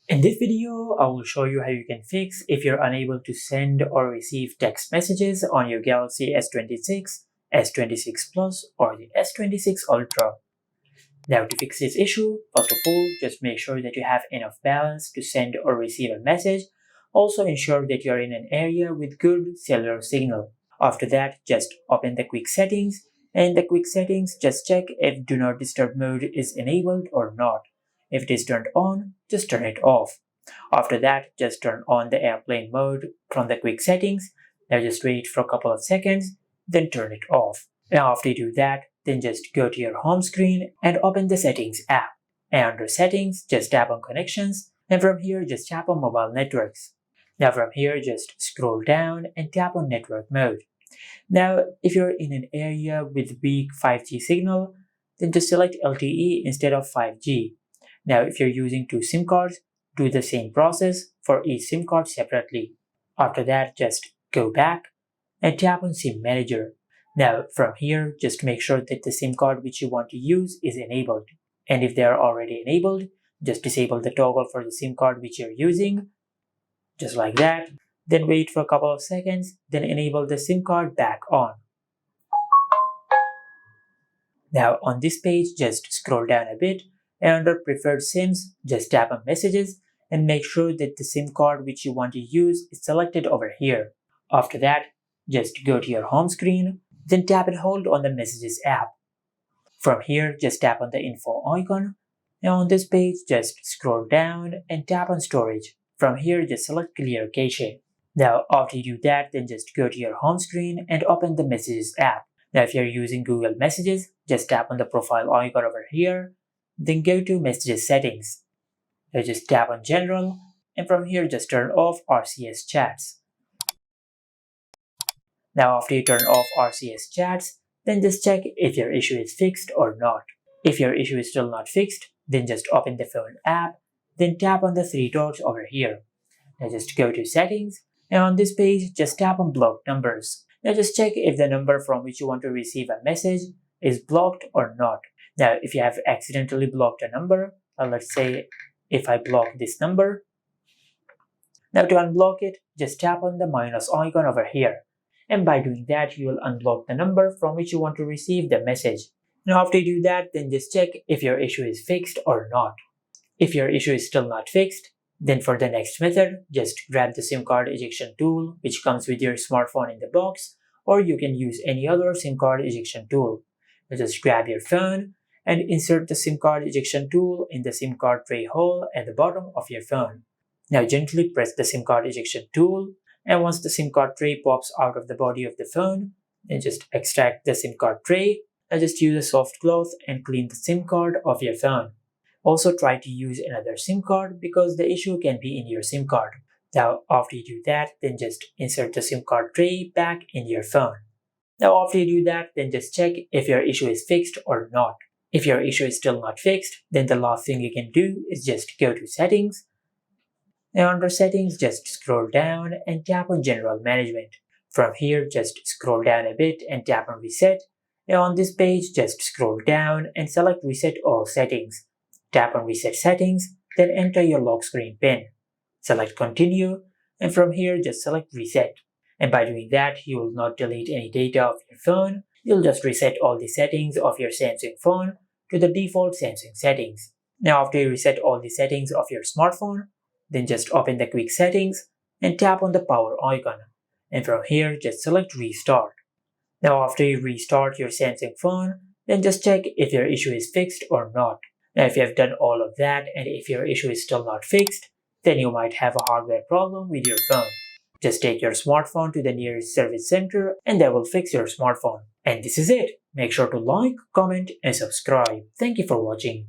In this video, I will show you how you can fix if you're unable to send or receive text messages on your Galaxy S26, S26 Plus, or the S26 Ultra. Now, to fix this issue, first of all, just make sure that you have enough balance to send or receive a message. Also, ensure that you're in an area with good cellular signal. After that, just open the quick settings. And in the quick settings, just check if Do Not Disturb mode is enabled or not. If it is turned on, just turn it off. After that, just turn on the airplane mode from the quick settings. Now just wait for a couple of seconds, then turn it off. Now after you do that, then just go to your home screen and open the settings app. And under settings, just tap on connections, and from here just tap on mobile networks. Now from here just scroll down and tap on network mode. Now if you're in an area with weak 5G signal, then just select LTE instead of 5G. Now if you're using two SIM cards, do the same process for each SIM card separately. After that, just go back and tap on SIM Manager. Now from here, just make sure that the SIM card which you want to use is enabled. And if they are already enabled, just disable the toggle for the SIM card which you're using, just like that. Then wait for a couple of seconds, then enable the SIM card back on. Now on this page, just scroll down a bit, and under Preferred SIMs, just tap on Messages and make sure that the SIM card which you want to use is selected over here. After that, just go to your home screen, then tap and hold on the Messages app. From here, just tap on the Info icon. Now on this page, just scroll down and tap on Storage. From here, just select Clear Cache. Now after you do that, then just go to your home screen and open the Messages app. Now if you're using Google Messages, just tap on the profile icon over here, then go to Messages Settings. Now just tap on General, and from here just turn off RCS chats. Now after you turn off RCS chats, then just check if your issue is fixed or not. If your issue is still not fixed, then just open the phone app, then tap on the three dots over here. Now just go to Settings, and on this page just tap on Blocked Numbers. Now just check if the number from which you want to receive a message is blocked or not. Now if you have accidentally blocked a number, let's say if I block this number, now to unblock it, just tap on the minus icon over here. And by doing that, you will unblock the number from which you want to receive the message. Now after you do that, then just check if your issue is fixed or not. If your issue is still not fixed, then for the next method, just grab the SIM card ejection tool which comes with your smartphone in the box, or you can use any other SIM card ejection tool. Now just grab your phone and insert the SIM card ejection tool in the SIM card tray hole at the bottom of your phone. Now gently press the SIM card ejection tool, and once the SIM card tray pops out of the body of the phone, then just extract the SIM card tray. Now just use a soft cloth and clean the SIM card of your phone. Also try to use another SIM card because the issue can be in your SIM card. Now after you do that, then just insert the SIM card tray back in your phone. Now after you do that, then just check if your issue is fixed or not. If your issue is still not fixed, then the last thing you can do is just go to Settings. Now under Settings, just scroll down and tap on General Management. From here, just scroll down a bit and tap on Reset. Now on this page, just scroll down and select Reset All Settings. Tap on Reset Settings, then enter your lock screen PIN. Select Continue, and from here just select Reset. And by doing that, you will not delete any data of your phone. You'll just reset all the settings of your Samsung phone to the default Samsung settings. Now after you reset all the settings of your smartphone, then just open the quick settings and tap on the power icon. And from here, just select Restart. Now after you restart your Samsung phone, then just check if your issue is fixed or not. Now if you have done all of that and if your issue is still not fixed, then you might have a hardware problem with your phone. Just take your smartphone to the nearest service center and they will fix your smartphone. And this is it. Make sure to like, comment, and subscribe. Thank you for watching.